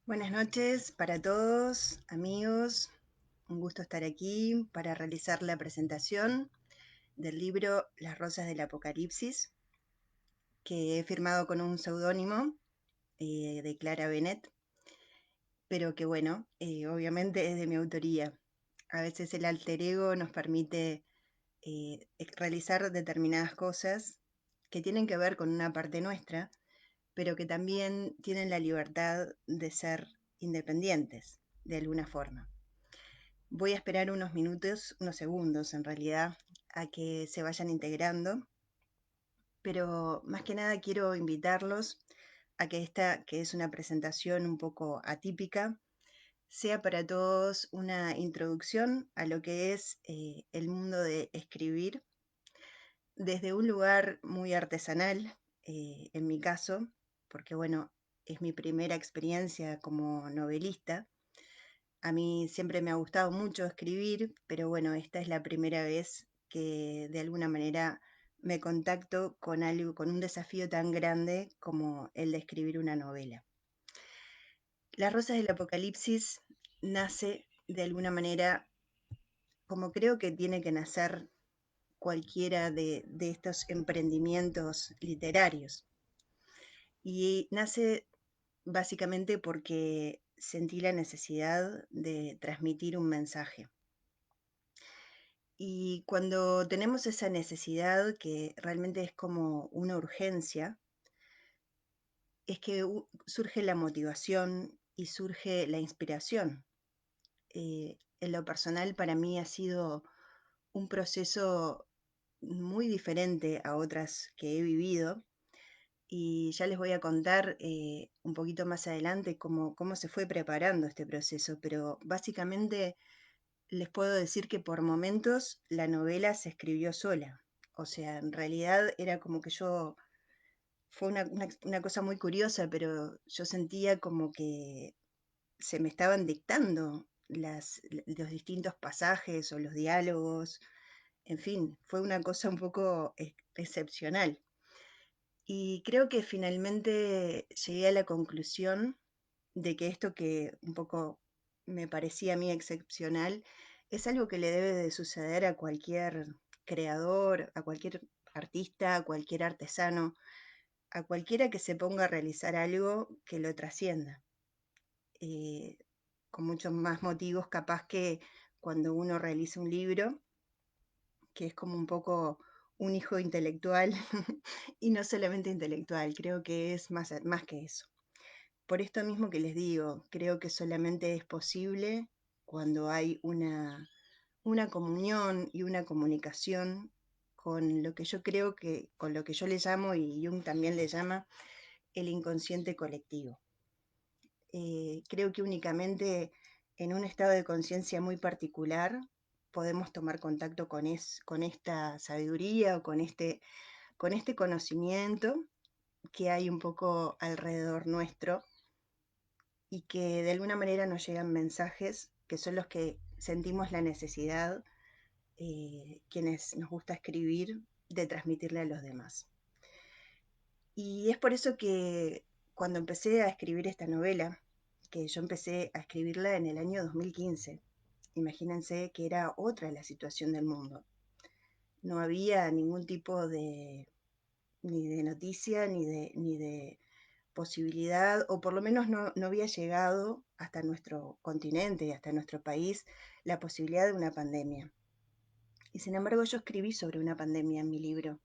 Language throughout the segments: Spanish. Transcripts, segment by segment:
Buenas noches para todos, amigos. Un gusto estar aquí para realizar la presentación del libro Las Rosas del Apocalipsis, que he firmado con un seudónimo de Clara Bennett, pero que bueno, obviamente es de mi autoría. A veces el alter ego nos permite realizar determinadas cosas que tienen que ver con una parte nuestra, pero que también tienen la libertad de ser independientes, de alguna forma. Voy a esperar unos minutos, unos segundos en realidad, a que se vayan integrando, pero más que nada quiero invitarlos a que esta, que es una presentación un poco atípica, sea para todos una introducción a lo que es el mundo de escribir desde un lugar muy artesanal, en mi caso, porque bueno, es mi primera experiencia como novelista. A mí siempre me ha gustado mucho escribir, pero bueno, esta es la primera vez que de alguna manera me contacto con algo, con un desafío tan grande como el de escribir una novela. Las Rosas del Apocalipsis nace de alguna manera como creo que tiene que nacer cualquiera de estos emprendimientos literarios. Y nace básicamente porque sentí la necesidad de transmitir un mensaje. Y cuando tenemos esa necesidad, que realmente es como una urgencia, es que surge la motivación y surge la inspiración. En lo personal, para mí ha sido un proceso muy diferente a otras que he vivido y ya les voy a contar un poquito más adelante cómo se fue preparando este proceso, pero básicamente les puedo decir que por momentos la novela se escribió sola. O sea, en realidad era como que fue una cosa muy curiosa, pero yo sentía como que se me estaban dictando los distintos pasajes o los diálogos. En fin, fue una cosa un poco excepcional. Y creo que finalmente llegué a la conclusión de que esto que un poco me parecía a mí excepcional es algo que le debe de suceder a cualquier creador, a cualquier artista, a cualquier artesano, a cualquiera que se ponga a realizar algo que lo trascienda. eh, con muchos más motivos capaz que cuando uno realiza un libro, que es como un poco un hijo intelectual y no solamente intelectual, creo que es más que eso. Por esto mismo que les digo, creo que solamente es posible cuando hay una comunión y una comunicación con lo que yo creo que, con lo que yo le llamo, y Jung también le llama, el inconsciente colectivo. Creo que únicamente en un estado de conciencia muy particular podemos tomar contacto con esta sabiduría o con este conocimiento que hay un poco alrededor nuestro y que de alguna manera nos llegan mensajes que son los que sentimos la necesidad, quienes nos gusta escribir, de transmitirle a los demás. Y es por eso que cuando empecé a escribir esta novela, que yo empecé a escribirla en el año 2015, imagínense que era otra la situación del mundo. No había ningún tipo ni de noticia, ni de posibilidad, o por lo menos no había llegado hasta nuestro continente, hasta nuestro país, la posibilidad de una pandemia. Y sin embargo yo escribí sobre una pandemia en mi libro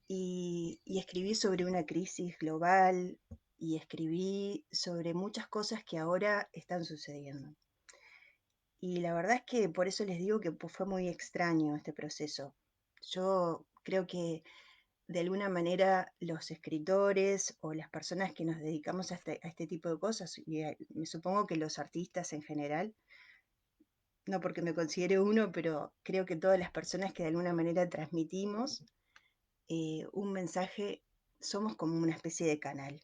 y escribí sobre una crisis global y escribí sobre muchas cosas que ahora están sucediendo. Y la verdad es que por eso les digo que fue muy extraño este proceso. Yo creo que de alguna manera los escritores o las personas que nos dedicamos a este tipo de cosas, y me supongo que los artistas en general, no porque me considere uno, pero creo que todas las personas que de alguna manera transmitimos un mensaje, somos como una especie de canal.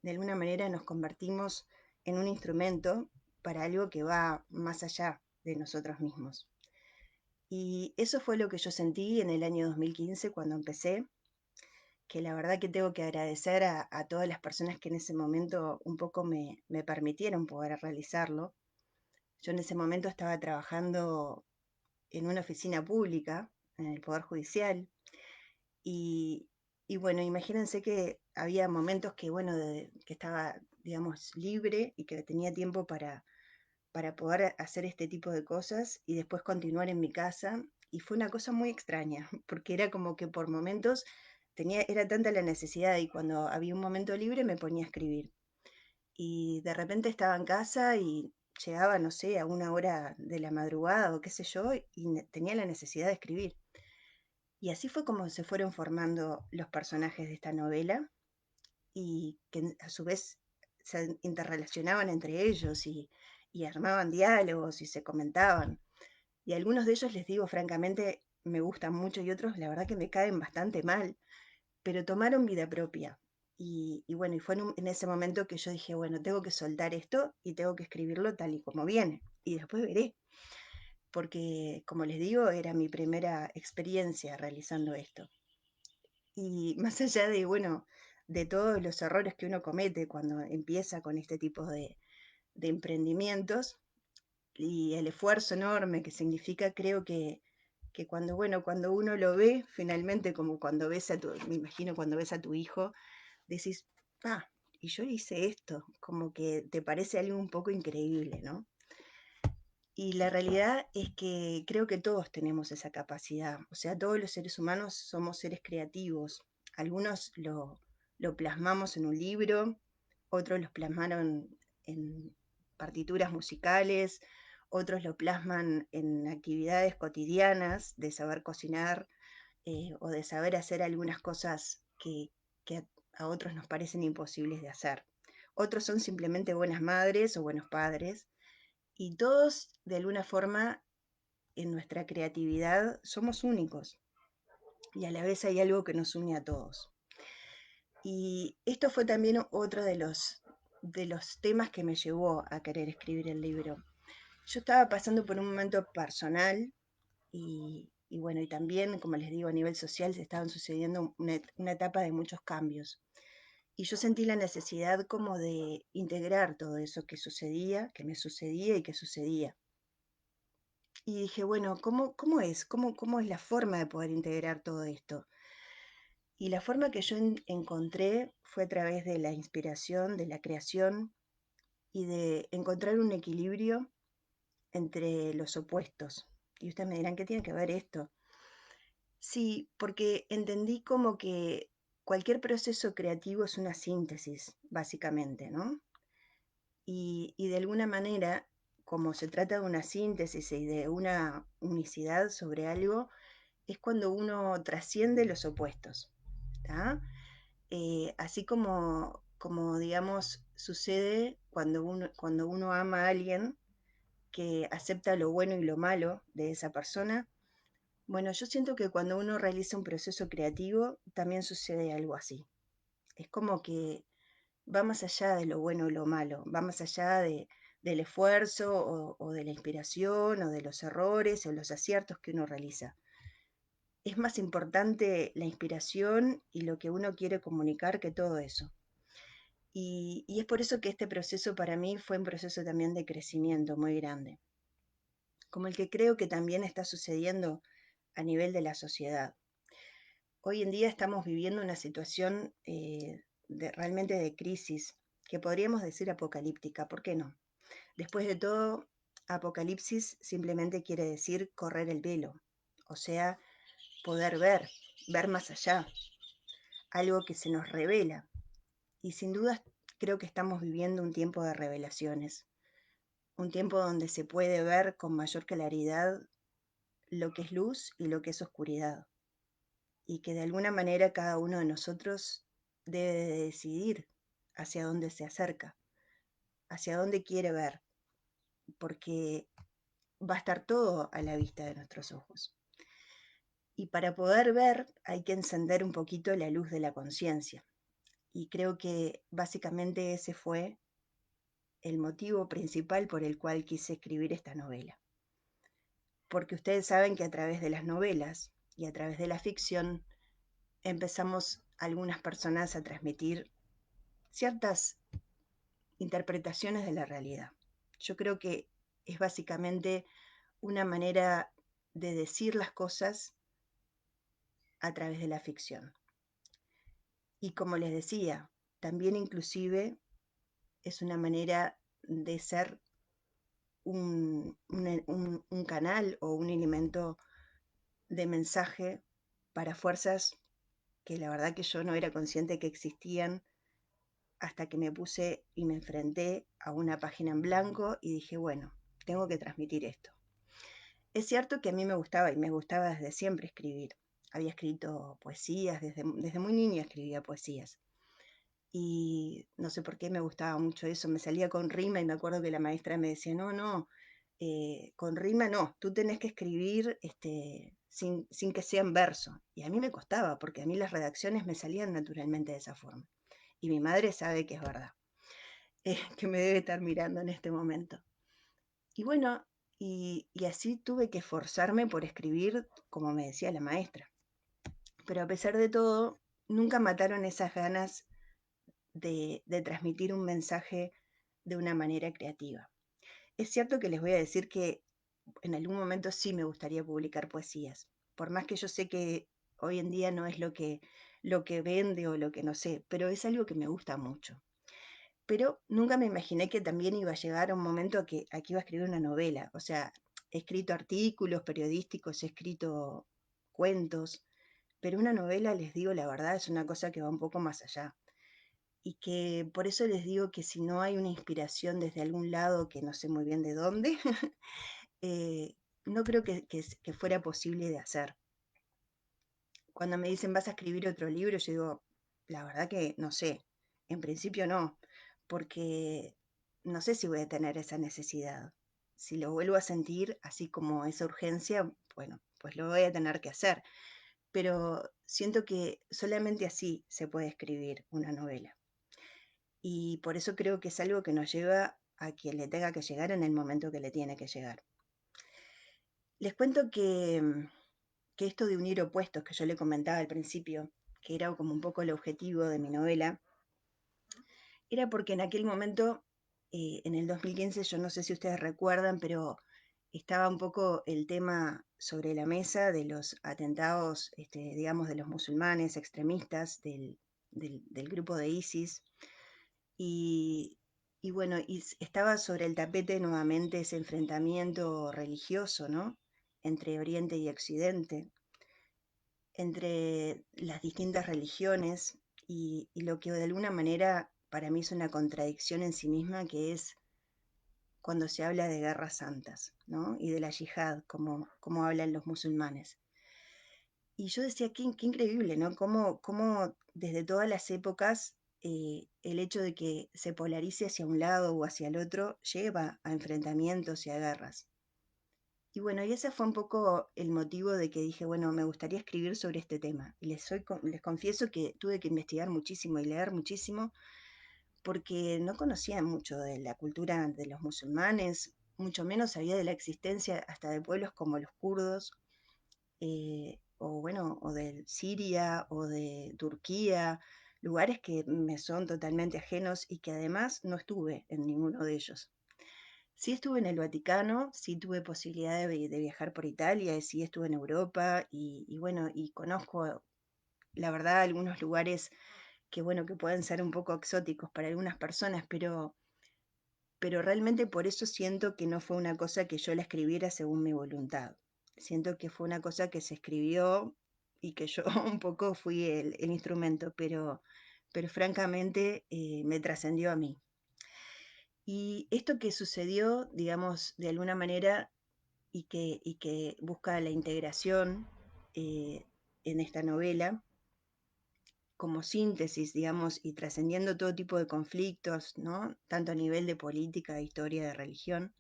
De alguna manera nos convertimos en un instrumento para algo que va más allá de nosotros mismos. Y eso fue lo que yo sentí en el año 2015 cuando empecé. que la verdad que tengo que agradecer a todas las personas que en ese momento un poco me permitieron poder realizarlo. Yo en ese momento estaba trabajando en una oficina pública, en el Poder Judicial, y, y bueno, imagínense que había momentos que, bueno, que estaba, digamos, libre y que tenía tiempo para poder hacer este tipo de cosas y después continuar en mi casa. Y fue una cosa muy extraña, porque era como que por momentos era tanta la necesidad y cuando había un momento libre me ponía a escribir. Y de repente estaba en casa y llegaba, no sé, a una hora de la madrugada o qué sé yo, y tenía la necesidad de escribir. Y así fue como se fueron formando los personajes de esta novela y que a su vez se interrelacionaban entre ellos y armaban diálogos y se comentaban. Y algunos de ellos, les digo francamente, me gustan mucho y otros la verdad que me caen bastante mal, pero tomaron vida propia. Y bueno, y fue en ese momento que yo dije, bueno, tengo que soltar esto y tengo que escribirlo tal y como viene. Y después veré, porque como les digo, era mi primera experiencia realizando esto. Y más allá de, bueno, de todos los errores que uno comete cuando empieza con este tipo de emprendimientos y el esfuerzo enorme que significa, creo que cuando, bueno, cuando uno lo ve, finalmente, como cuando ves a tu, me imagino cuando ves a tu hijo, decís, ah, y yo hice esto, como que te parece algo un poco increíble, ¿no? Y la realidad es que creo que todos tenemos esa capacidad, o sea, todos los seres humanos somos seres creativos. Algunos lo plasmamos en un libro, otros los plasmaron en partituras musicales, otros lo plasman en actividades cotidianas de saber cocinar o de saber hacer algunas cosas que a otros nos parecen imposibles de hacer. Otros son simplemente buenas madres o buenos padres y todos, de alguna forma, en nuestra creatividad somos únicos y a la vez hay algo que nos une a todos. Y esto fue también otro de los temas que me llevó a querer escribir el libro. Yo estaba pasando por un momento personal y bueno, y también, como les digo, a nivel social se estaban sucediendo una etapa de muchos cambios. Y yo sentí la necesidad como de integrar todo eso que sucedía, que me sucedía y que sucedía. Y dije, bueno, ¿cómo es? ¿Cómo es la forma de poder integrar todo esto? Y la forma que yo encontré fue a través de la inspiración, de la creación y de encontrar un equilibrio entre los opuestos. Y ustedes me dirán, ¿qué tiene que ver esto? Sí, porque entendí como que cualquier proceso creativo es una síntesis, básicamente, ¿no? Y de alguna manera, como se trata de una síntesis y de una unicidad sobre algo, es cuando uno trasciende los opuestos. ¿Tá? Así como, digamos, sucede cuando uno ama a alguien que acepta lo bueno y lo malo de esa persona. Bueno, yo siento que cuando uno realiza un proceso creativo también sucede algo así. Es como que va más allá de lo bueno y lo malo, va más allá del esfuerzo o de la inspiración o de los errores o los aciertos que uno realiza. Es más importante la inspiración y lo que uno quiere comunicar que todo eso. Y es por eso que este proceso para mí fue un proceso también de crecimiento muy grande, como el que creo que también está sucediendo a nivel de la sociedad. Hoy en día estamos viviendo una situación realmente de crisis, que podríamos decir apocalíptica, ¿por qué no? Después de todo, apocalipsis simplemente quiere decir correr el velo, o sea, poder ver más allá, algo que se nos revela. Y sin duda creo que estamos viviendo un tiempo de revelaciones, un tiempo donde se puede ver con mayor claridad lo que es luz y lo que es oscuridad, y que de alguna manera cada uno de nosotros debe de decidir hacia dónde se acerca, hacia dónde quiere ver, porque va a estar todo a la vista de nuestros ojos. Y para poder ver hay que encender un poquito la luz de la conciencia. Y creo que básicamente ese fue el motivo principal por el cual quise escribir esta novela. Porque ustedes saben que a través de las novelas y a través de la ficción empezamos algunas personas a transmitir ciertas interpretaciones de la realidad. Yo creo que es básicamente una manera de decir las cosas a través de la ficción. Y como les decía, también inclusive es una manera de ser un canal o un elemento de mensaje para fuerzas que la verdad que yo no era consciente que existían hasta que me puse y me enfrenté a una página en blanco y dije, bueno, tengo que transmitir esto. Es cierto que a mí me gustaba y me gustaba desde siempre escribir. Había escrito poesías, desde muy niña escribía poesías. Y no sé por qué me gustaba mucho eso, me salía con rima y me acuerdo que la maestra me decía, no, no, con rima no, tú tenés que escribir sin que sea en verso. Y a mí me costaba, porque a mí las redacciones me salían naturalmente de esa forma. Y mi madre sabe que es verdad, que me debe estar mirando en este momento. Y bueno, y así tuve que esforzarme por escribir como me decía la maestra. Pero a pesar de todo, nunca mataron esas ganas de transmitir un mensaje de una manera creativa. Es cierto que les voy a decir que en algún momento sí me gustaría publicar poesías, por más que yo sé que hoy en día no es lo que vende o lo que no sé, pero es algo que me gusta mucho. Pero nunca me imaginé que también iba a llegar a un momento a que iba a escribir una novela. O sea, he escrito artículos periodísticos, he escrito cuentos, pero una novela, les digo la verdad, es una cosa que va un poco más allá. Y que por eso les digo que si no hay una inspiración desde algún lado, que no sé muy bien de dónde, eh, no creo que fuera posible de hacer. Cuando me dicen vas a escribir otro libro, yo digo, la verdad que no sé, en principio no, porque no sé si voy a tener esa necesidad. Si lo vuelvo a sentir así como esa urgencia, bueno, pues lo voy a tener que hacer. Pero siento que solamente así se puede escribir una novela. Y por eso creo que es algo que nos lleva a quien le tenga que llegar en el momento que le tiene que llegar. Les cuento que esto de unir opuestos que yo le comentaba al principio, que era como un poco el objetivo de mi novela, era porque en aquel momento, en el 2015, yo no sé si ustedes recuerdan, pero estaba un poco el tema sobre la mesa de los atentados, digamos, de los musulmanes extremistas del grupo de ISIS. Y, y bueno, estaba sobre el tapete nuevamente ese enfrentamiento religioso, ¿no? Entre Oriente y Occidente, entre las distintas religiones y lo que de alguna manera para mí es una contradicción en sí misma, que es cuando se habla de guerras santas, ¿no? Y de la yihad, como hablan los musulmanes. Y yo decía, qué increíble, ¿no? Cómo desde todas las épocas el hecho de que se polarice hacia un lado o hacia el otro lleva a enfrentamientos y a guerras. Y bueno, y ese fue un poco el motivo de que dije, bueno, me gustaría escribir sobre este tema. Y les confieso que tuve que investigar muchísimo y leer muchísimo porque no conocía mucho de la cultura de los musulmanes, mucho menos sabía de la existencia hasta de pueblos como los kurdos, o bueno, o de Siria o de Turquía, lugares que me son totalmente ajenos y que además no estuve en ninguno de ellos. Sí estuve en el Vaticano, sí tuve posibilidad de viajar por Italia, sí estuve en Europa y bueno, y conozco, la verdad, algunos lugares que bueno, que pueden ser un poco exóticos para algunas personas, pero realmente por eso siento que no fue una cosa que yo la escribiera según mi voluntad. Siento que fue una cosa que se escribió y que yo un poco fui el instrumento, pero francamente me trascendió a mí. Y esto que sucedió, digamos, de alguna manera y que busca la integración en esta novela como síntesis, digamos, y trascendiendo todo tipo de conflictos, ¿no? Tanto a nivel de política, de historia, de religión,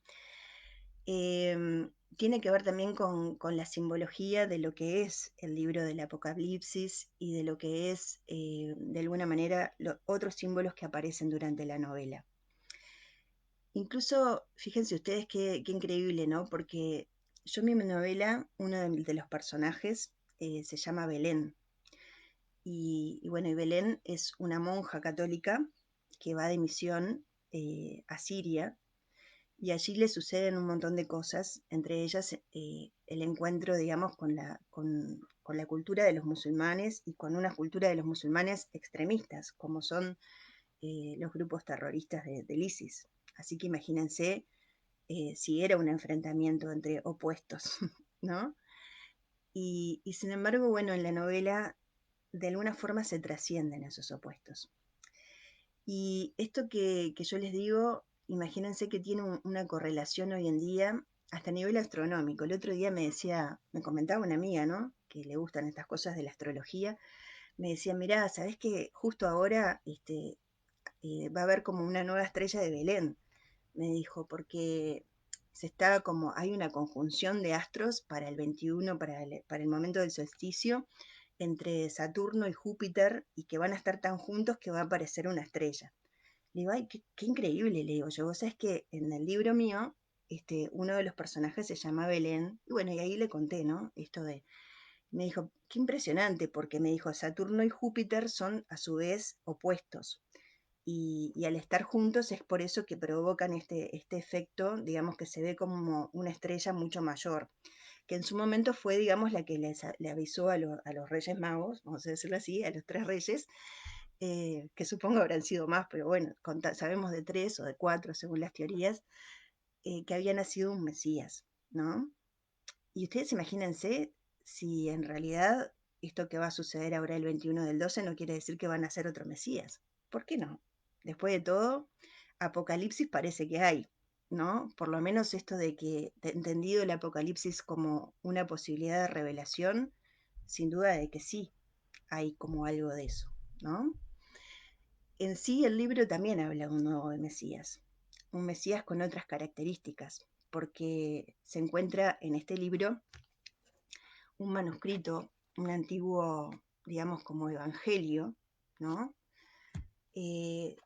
tiene que ver también con la simbología de lo que es el libro del Apocalipsis y de lo que es, de alguna manera, otros símbolos que aparecen durante la novela. Incluso, fíjense ustedes qué increíble, ¿no? Porque yo en mi novela, uno de los personajes se llama Belén. Y bueno, y Belén es una monja católica que va de misión a Siria y allí le suceden un montón de cosas, entre ellas el encuentro, digamos, con la cultura de los musulmanes y con una cultura de los musulmanes extremistas, como son los grupos terroristas del ISIS. Así que imagínense si era un enfrentamiento entre opuestos, ¿no? Y sin embargo, bueno, en la novela de alguna forma se trascienden esos opuestos. Y esto que yo les digo, imagínense que tiene una correlación hoy en día hasta a nivel astronómico. El otro día me comentaba una amiga, ¿no? Que le gustan estas cosas de la astrología, me decía, mirá, ¿sabés que justo ahora va a haber como una nueva estrella de Belén? Me dijo, porque hay una conjunción de astros para el 21, para el momento del solsticio, entre Saturno y Júpiter, y que van a estar tan juntos que va a aparecer una estrella. Le digo, ay, qué increíble, le digo yo. Vos sabés que en el libro mío, uno de los personajes se llama Belén, y bueno, y ahí le conté, ¿no? Me dijo, qué impresionante, porque me dijo, Saturno y Júpiter son a su vez opuestos. Y al estar juntos es por eso que provocan este efecto, digamos que se ve como una estrella mucho mayor, que en su momento fue, digamos, la que le avisó a los Reyes Magos, vamos a decirlo así, a los tres reyes, que supongo habrán sido más, pero bueno, sabemos de tres o de cuatro según las teorías, que había nacido un Mesías, ¿no? Y ustedes imagínense si en realidad esto que va a suceder ahora el 21 del 12 no quiere decir que van a ser otro Mesías. ¿Por qué no? Después de todo, Apocalipsis parece que hay, ¿no? Por lo menos esto de que, entendido el Apocalipsis como una posibilidad de revelación, sin duda de que sí, hay como algo de eso, ¿no? En sí, el libro también habla de un nuevo Mesías, un Mesías con otras características, porque se encuentra en este libro un manuscrito, un antiguo, digamos, como evangelio, ¿no? Eh,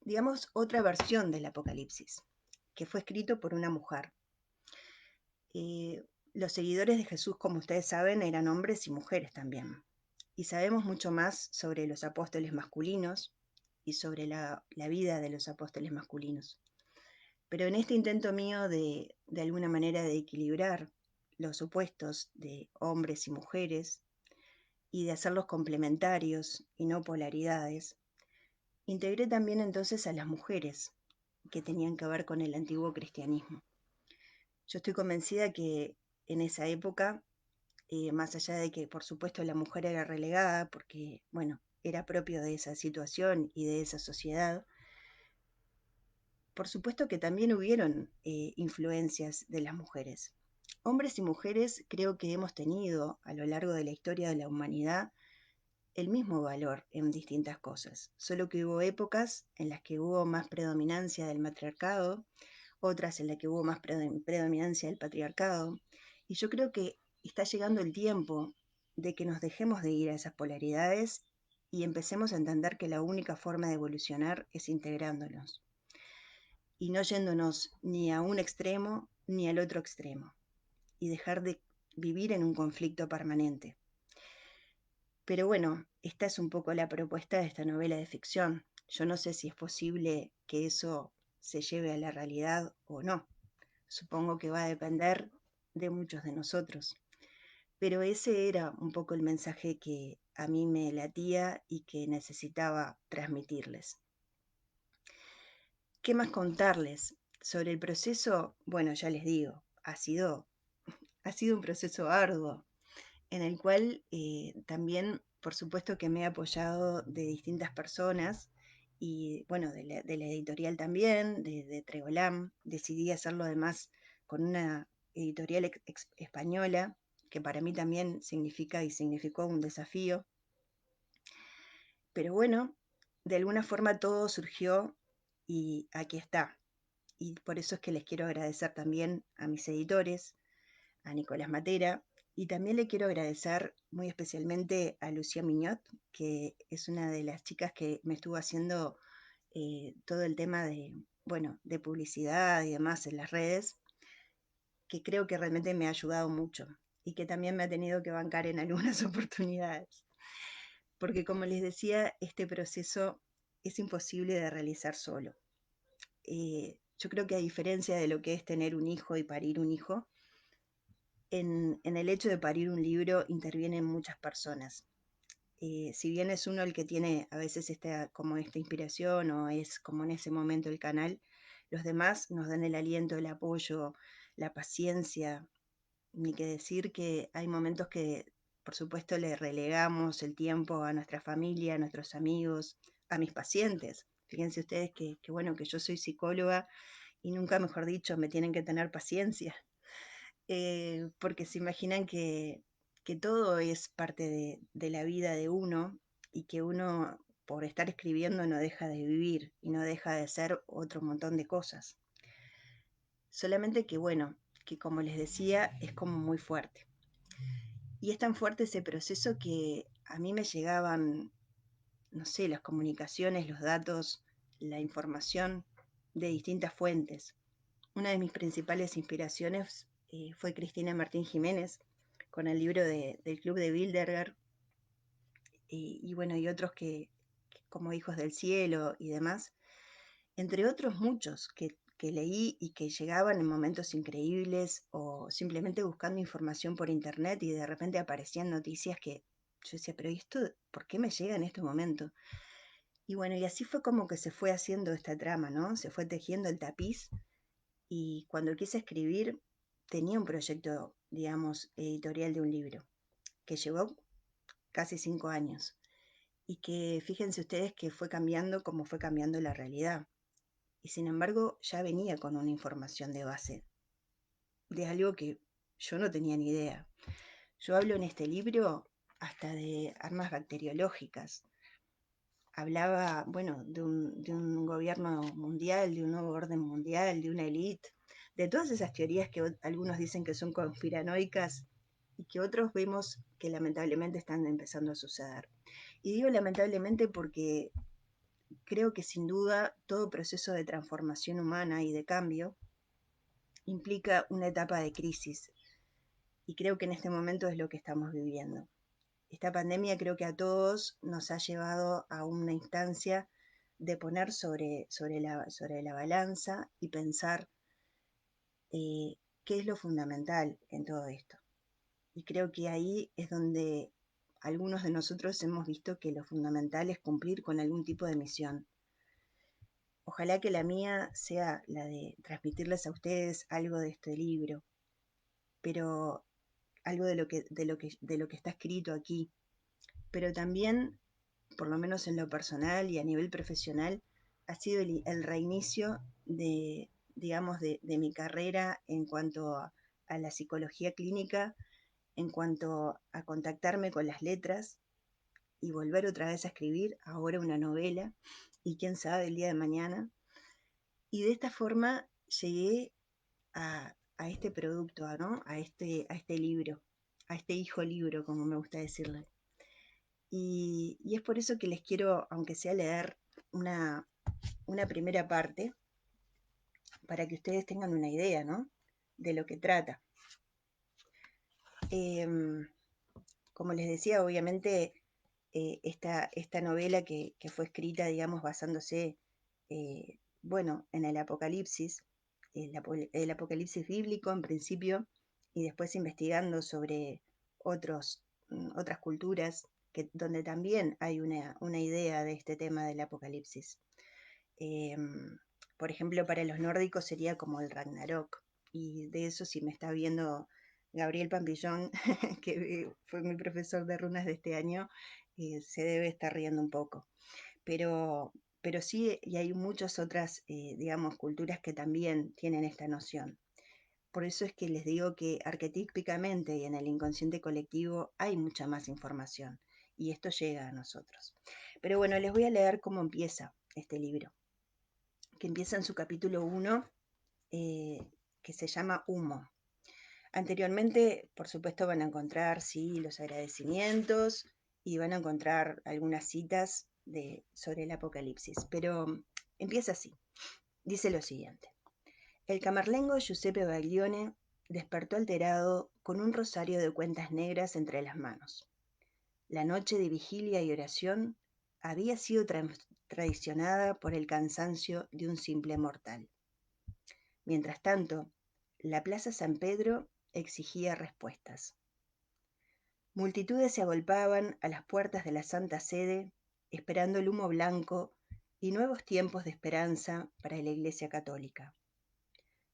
digamos, otra versión del Apocalipsis, que fue escrito por una mujer. Eh, los seguidores de Jesús, como ustedes saben, eran hombres y mujeres también. Y sabemos mucho más sobre los apóstoles masculinos y sobre la vida de los apóstoles masculinos. Pero en este intento mío de alguna manera de equilibrar los opuestos de hombres y mujeres y de hacerlos complementarios y no polaridades, integré también entonces a las mujeres que tenían que ver con el antiguo cristianismo. Yo estoy convencida que en esa época, más allá de que por supuesto la mujer era relegada porque, bueno, era propio de esa situación y de esa sociedad, por supuesto que también hubieron influencias de las mujeres. Hombres y mujeres creo que hemos tenido a lo largo de la historia de la humanidad el mismo valor en distintas cosas, solo que hubo épocas en las que hubo más predominancia del matriarcado, otras en las que hubo más predominancia del patriarcado, y yo creo que está llegando el tiempo de que nos dejemos de ir a esas polaridades y empecemos a entender que la única forma de evolucionar es integrándonos y no yéndonos ni a un extremo ni al otro extremo y dejar de vivir en un conflicto permanente. Pero bueno, esta es un poco la propuesta de esta novela de ficción. Yo no sé si es posible que eso se lleve a la realidad o no. Supongo que va a depender de muchos de nosotros. Pero ese era un poco el mensaje que a mí me latía y que necesitaba transmitirles. ¿Qué más contarles? Sobre el proceso, bueno, ya les digo, ha sido un proceso arduo, en el cual también, por supuesto, que me he apoyado de distintas personas y, bueno, de la editorial también, de Tregolam. Decidí hacerlo además con una editorial española, que para mí también significa y significó un desafío. Pero bueno, de alguna forma todo surgió y aquí está. Y por eso es que les quiero agradecer también a mis editores, a Nicolás Matera, y también le quiero agradecer muy especialmente a Lucía Miñot, que es una de las chicas que me estuvo haciendo todo el tema bueno, de publicidad y demás en las redes, que creo que realmente me ha ayudado mucho y que también me ha tenido que bancar en algunas oportunidades. porque como les decía, este proceso es imposible de realizar solo. Yo creo que a diferencia de lo que es tener un hijo y parir un hijo, en el hecho de parir un libro intervienen muchas personas. Si bien es uno el que tiene a veces como esta inspiración o es como en ese momento el canal, los demás nos dan el aliento, el apoyo, la paciencia, ni que decir que hay momentos que, por supuesto, le relegamos el tiempo a nuestra familia, a nuestros amigos, a mis pacientes. Fíjense ustedes que bueno, que yo soy psicóloga y nunca mejor dicho, me tienen que tener paciencia, porque se imaginan que todo es parte de la vida de uno y que uno, por estar escribiendo, no deja de vivir y no deja de ser otro montón de cosas. Solamente que, bueno, que como les decía, es como muy fuerte. Y es tan fuerte ese proceso que a mí me llegaban, no sé, las comunicaciones, los datos, la información de distintas fuentes. Una de mis principales inspiraciones fue Cristina Martín Jiménez, con el libro del Club de Bilderberg, y bueno, y otros que como Hijos del Cielo y demás, entre otros muchos que leí y que llegaban en momentos increíbles o simplemente buscando información por internet y de repente aparecían noticias que yo decía, pero ¿y esto por qué me llega en este momento? Y bueno, y así fue como que se fue haciendo esta trama, ¿no? Se fue tejiendo el tapiz y cuando quise escribir tenía un proyecto, digamos, editorial de un libro que llevó casi 5 años y que fíjense ustedes que fue cambiando como fue cambiando la realidad. Y sin embargo ya venía con una información de base, de algo que yo no tenía ni idea. Yo hablo en este libro hasta de armas bacteriológicas. Hablaba, bueno, de un gobierno mundial, de un nuevo orden mundial, de una élite, de todas esas teorías que algunos dicen que son conspiranoicas y que otros vemos que lamentablemente están empezando a suceder. Y digo lamentablemente porque creo que sin duda todo proceso de transformación humana y de cambio implica una etapa de crisis. Y creo que en este momento es lo que estamos viviendo. Esta pandemia creo que a todos nos ha llevado a una instancia de poner sobre la balanza y pensar qué es lo fundamental en todo esto. Y creo que ahí es donde algunos de nosotros hemos visto que lo fundamental es cumplir con algún tipo de misión. Ojalá que la mía sea la de transmitirles a ustedes algo de este libro, pero algo de lo que está escrito aquí, pero también, por lo menos en lo personal y a nivel profesional, ha sido el reinicio digamos, de mi carrera en cuanto a la psicología clínica, en cuanto a contactarme con las letras y volver otra vez a escribir, ahora una novela, y quién sabe el día de mañana. Y de esta forma llegué a este producto, ¿no? a este libro, a este hijo libro, como me gusta decirle. Y es por eso que les quiero, aunque sea leer una, una primera parte, para que ustedes tengan una idea, ¿no? De lo que trata. Em, Como les decía, obviamente esta novela que fue escrita, digamos, basándose, bueno, en el Apocalipsis, el Apocalipsis bíblico en principio, y después investigando sobre otras culturas, donde también hay una idea de este tema del Apocalipsis. Em, por ejemplo, para los nórdicos sería como el Ragnarok, y de eso si me está viendo Gabriel Pampillón, que fue mi profesor de runas de este año, se debe estar riendo un poco. Pero sí, y hay muchas otras, digamos, culturas que también tienen esta noción. Por eso es que les digo que arquetípicamente y en el inconsciente colectivo hay mucha más información, y esto llega a nosotros. Pero bueno, les voy a leer cómo empieza este libro, que empieza en su capítulo 1, que se llama Humo. Anteriormente, por supuesto, van a encontrar, sí, los agradecimientos y van a encontrar algunas citas sobre el Apocalipsis, pero empieza así. Dice lo siguiente. El camerlengo Giuseppe Baglione despertó alterado con un rosario de cuentas negras entre las manos. La noche de vigilia y oración había sido traicionada por el cansancio de un simple mortal. Mientras tanto, la Plaza San Pedro exigía respuestas. Multitudes se agolpaban a las puertas de la Santa Sede, esperando el humo blanco y nuevos tiempos de esperanza para la Iglesia Católica.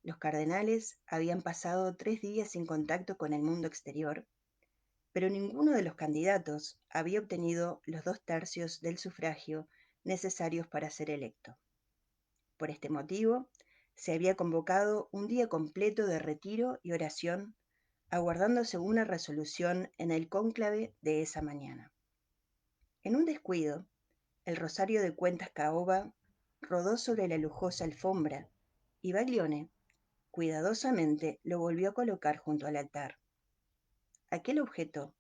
Los cardenales habían pasado 3 días sin contacto con el mundo exterior, pero ninguno de los candidatos había obtenido los 2/3 del sufragio necesarios para ser electo. Por este motivo, se había convocado un día completo de retiro y oración, aguardándose una resolución en el cónclave de esa mañana. En un descuido, el rosario de cuentas caoba rodó sobre la lujosa alfombra y Baglione cuidadosamente lo volvió a colocar junto al altar. Aquel objeto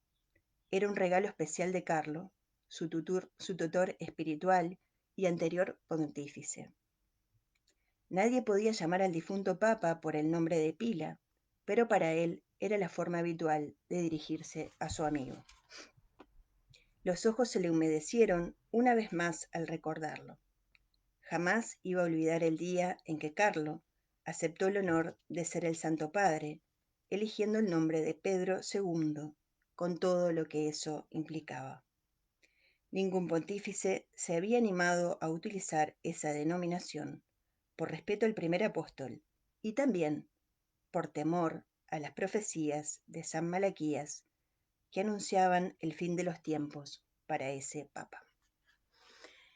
era un regalo especial de Carlo, su tutor espiritual y anterior pontífice. Nadie podía llamar al difunto papa por el nombre de Pila, pero para él era la forma habitual de dirigirse a su amigo. Los ojos se le humedecieron una vez más al recordarlo. Jamás iba a olvidar el día en que Carlo aceptó el honor de ser el Santo Padre, eligiendo el nombre de Pedro II, con todo lo que eso implicaba. Ningún pontífice se había animado a utilizar esa denominación, por respeto al primer apóstol, y también por temor a las profecías de San Malaquías que anunciaban el fin de los tiempos para ese papa.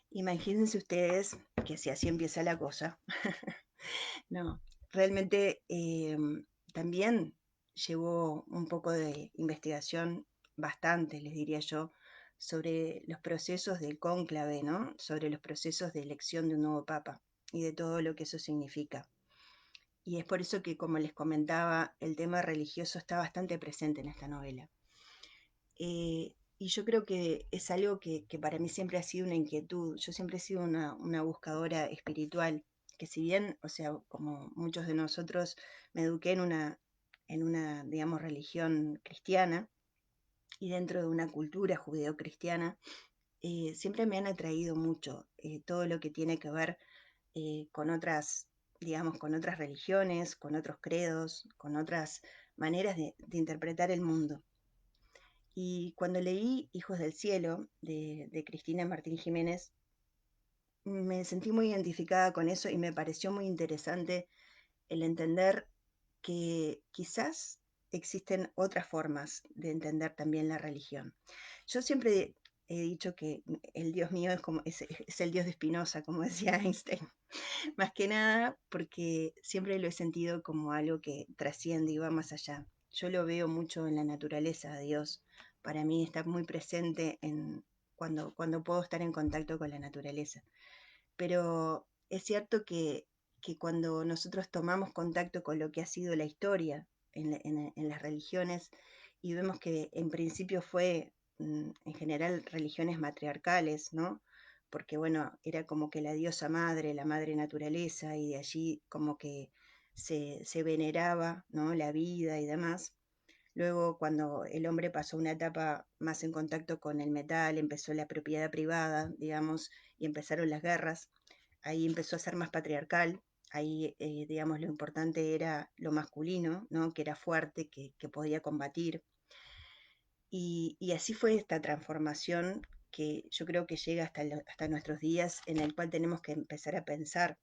Imagínense ustedes que si así empieza la cosa, no, realmente también llevó un poco de investigación, bastante, les diría yo, sobre los procesos del cónclave, ¿no? Sobre los procesos de elección de un nuevo papa y de todo lo que eso significa. Y es por eso que, como les comentaba, el tema religioso está bastante presente en esta novela. Y yo creo que es algo que para mí siempre ha sido una inquietud. Yo siempre he sido una buscadora espiritual, que si bien, o sea, como muchos de nosotros, me eduqué en una, digamos, religión cristiana y dentro de una cultura judeocristiana, siempre me han atraído mucho todo lo que tiene que ver con otras, digamos, con otras religiones, con otros credos, con otras maneras de interpretar el mundo. Y cuando leí Hijos del Cielo de Cristina Martín Jiménez, me sentí muy identificada con eso y me pareció muy interesante el entender que quizás existen otras formas de entender también la religión. Yo siempre he dicho que el Dios mío es el Dios de Spinoza, como decía Einstein, más que nada porque siempre lo he sentido como algo que trasciende y va más allá. Yo lo veo mucho en la naturaleza de Dios. Para mí está muy presente cuando puedo estar en contacto con la naturaleza. Pero es cierto que cuando nosotros tomamos contacto con lo que ha sido la historia en las religiones y vemos que en principio fue en general religiones matriarcales, ¿no? Porque bueno, era como que la diosa madre, la madre naturaleza, y de allí como que se veneraba, ¿no? La vida y demás. Luego, cuando el hombre pasó una etapa más en contacto con el metal, empezó la propiedad privada, digamos, y empezaron las guerras. Ahí empezó a ser más patriarcal. Ahí, digamos, lo importante era lo masculino, ¿no? Que era fuerte, que podía combatir. Y así fue esta transformación que yo creo que llega hasta nuestros días, en el cual tenemos que empezar a pensar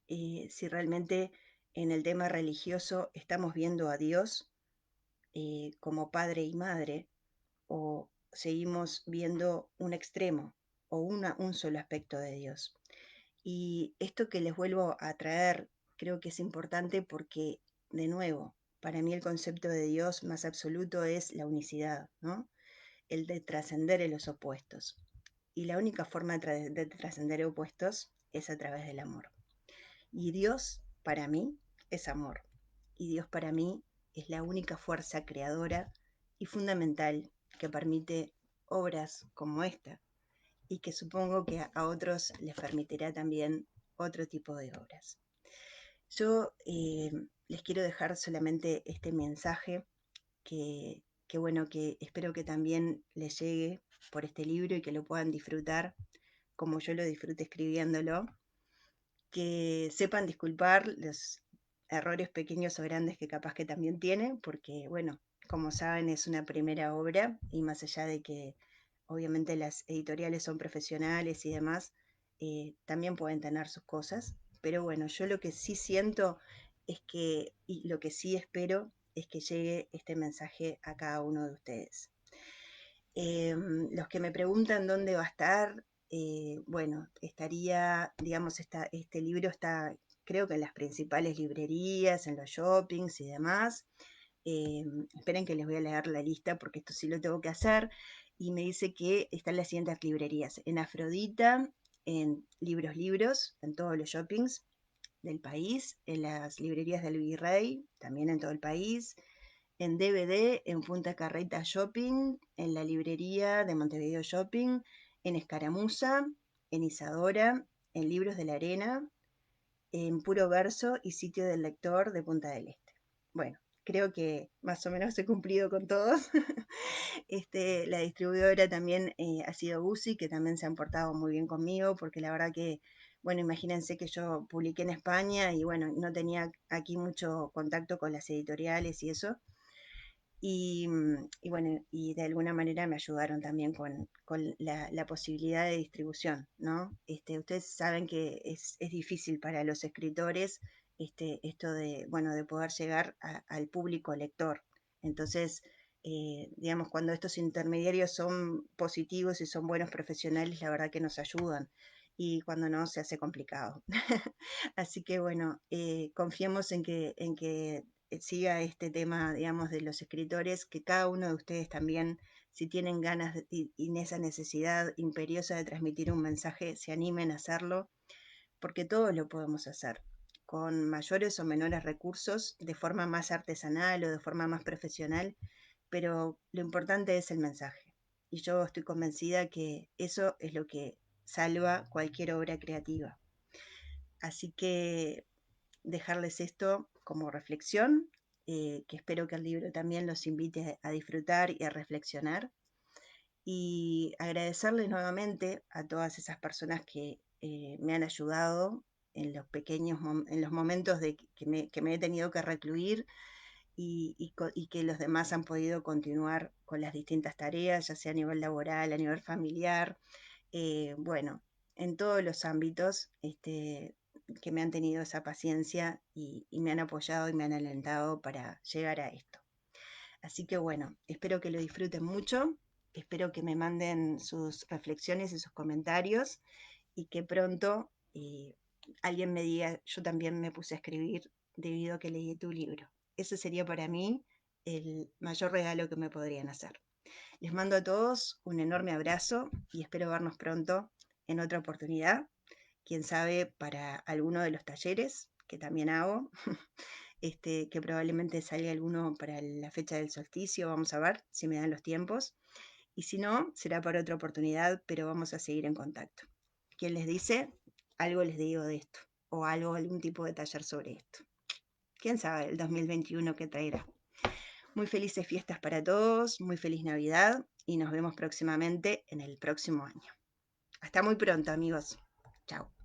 si realmente en el tema religioso estamos viendo a Dios como padre y madre, o seguimos viendo un extremo o un solo aspecto de Dios. Y esto que les vuelvo a traer, creo que es importante porque, de nuevo, para mí el concepto de Dios más absoluto es la unicidad, ¿no? El de trascender en los opuestos. Y la única forma de trascender opuestos es a través del amor. Y Dios, para mí, es amor. Y Dios para mí es la única fuerza creadora y fundamental que permite obras como esta, y que supongo que a otros les permitirá también otro tipo de obras. Yo les quiero dejar solamente este mensaje que que bueno, que espero que también les llegue por este libro y que lo puedan disfrutar como yo lo disfruté escribiéndolo, que sepan disculpar los errores pequeños o grandes que capaz que también tiene, porque bueno, como saben es una primera obra y más allá de que obviamente las editoriales son profesionales y demás, también pueden tener sus cosas, pero bueno, yo lo que sí siento es que, y lo que sí espero, es que llegue este mensaje a cada uno de ustedes. Los que me preguntan dónde va a estar, bueno, estaría, digamos, este libro está, creo que en las principales librerías, en los shoppings y demás. Esperen que les voy a leer la lista porque esto sí lo tengo que hacer. Y me dice que están las siguientes librerías: en Afrodita, en Libros Libros, en todos los shoppings del país, en las librerías del Virrey, también en todo el país, en DVD, en Punta Carreta Shopping, en la librería de Montevideo Shopping, en Escaramuza, en Isadora, en Libros de la Arena, en Puro Verso y Sitio del Lector de Punta del Este. Bueno, creo que más o menos he cumplido con todos. La distribuidora también ha sido Guzzi, que también se han portado muy bien conmigo, porque la verdad que, bueno, imagínense que yo publiqué en España y bueno, no tenía aquí mucho contacto con las editoriales y eso. Y bueno, y de alguna manera me ayudaron también con la posibilidad de distribución, ¿no? Ustedes saben que es difícil para los escritores esto de, bueno, de poder llegar al público lector. Entonces, digamos, cuando estos intermediarios son positivos y son buenos profesionales, la verdad que nos ayudan. Y cuando no, se hace complicado. Así que bueno, confiemos en que siga este tema, digamos, de los escritores, que cada uno de ustedes también, si tienen ganas y esa necesidad imperiosa de transmitir un mensaje, se animen a hacerlo, porque todos lo podemos hacer, con mayores o menores recursos, de forma más artesanal o de forma más profesional, pero lo importante es el mensaje. Y yo estoy convencida que eso es lo que salva cualquier obra creativa. Así que dejarles esto como reflexión, que espero que el libro también los invite a disfrutar y a reflexionar. Y agradecerles nuevamente a todas esas personas que me han ayudado en los en los momentos de que me he tenido que recluir y que los demás han podido continuar con las distintas tareas, ya sea a nivel laboral, a nivel familiar, bueno, en todos los ámbitos, que me han tenido esa paciencia y me han apoyado y me han alentado para llegar a esto. Así que bueno, espero que lo disfruten mucho, espero que me manden sus reflexiones y sus comentarios y que pronto alguien me diga, yo también me puse a escribir debido a que leí tu libro. Ese sería para mí el mayor regalo que me podrían hacer. Les mando a todos un enorme abrazo y espero vernos pronto en otra oportunidad. Quién sabe para alguno de los talleres que también hago, que probablemente salga alguno para la fecha del solsticio. Vamos a ver si me dan los tiempos. Y si no, será para otra oportunidad, pero vamos a seguir en contacto. ¿Quién les dice? Algo les digo de esto, o algo, algún tipo de taller sobre esto. ¿Quién sabe el 2021 qué traerá? Muy felices fiestas para todos, muy feliz Navidad y nos vemos próximamente en el próximo año. Hasta muy pronto, amigos. Chao.